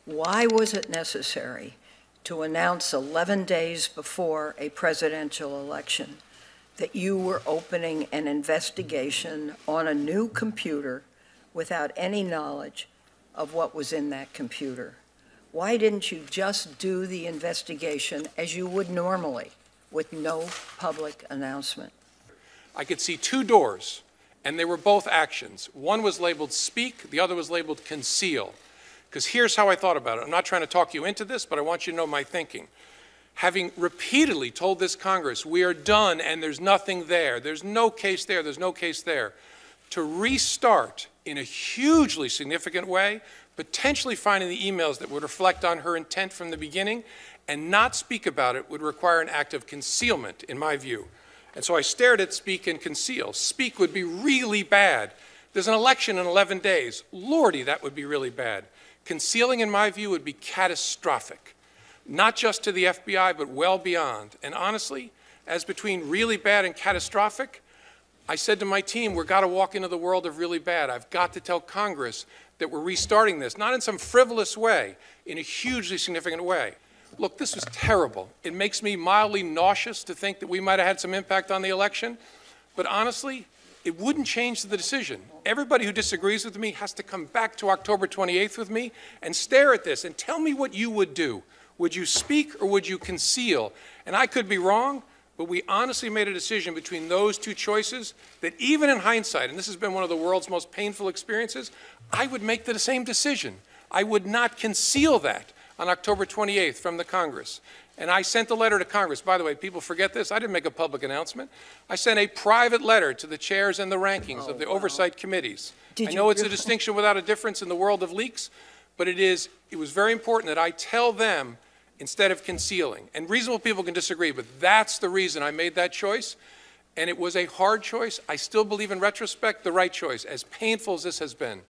Why was it necessary to announce 11 days before a presidential election that you were opening an investigation on a new computer without any knowledge of what was in that computer? Why didn't you just do the investigation as you would normally, with no public announcement? I could see two doors, and they were both actions. One was labeled speak, the other was labeled conceal. Because here's how I thought about it. I'm not trying to talk you into this, but I want you to know my thinking. Having repeatedly told this Congress, we are done and there's nothing there, there's no case there, there's no case there, to restart in a hugely significant way, potentially finding the emails that would reflect on her intent from the beginning and not speak about it would require an act of concealment, in my view. And so I stared at speak and conceal. Speak would be really bad. There's an election in 11 days. Lordy, that would be really bad. Concealing, in my view, would be catastrophic, not just to the FBI, but well beyond. And honestly, as between really bad and catastrophic, I said to my team, we've got to walk into the world of really bad. I've got to tell Congress that we're restarting this, not in some frivolous way, in a hugely significant way. Look, this was terrible. It makes me mildly nauseous to think that we might have had some impact on the election, but honestly, it wouldn't change the decision. Everybody who disagrees with me has to come back to October 28th with me and stare at this and tell me what you would do. Would you speak or would you conceal? And I could be wrong, but we honestly made a decision between those two choices that even in hindsight, and this has been one of the world's most painful experiences, I would make the same decision. I would not conceal that on October 28th from the Congress. And I sent a letter to Congress. By the way, people forget this. I didn't make a public announcement. I sent a private letter to the chairs and the rankings of the oversight committees. I know it's a distinction without a difference in the world of leaks, but it was very important that I tell them instead of concealing. And reasonable people can disagree, but that's the reason I made that choice. And it was a hard choice. I still believe in retrospect the right choice, as painful as this has been.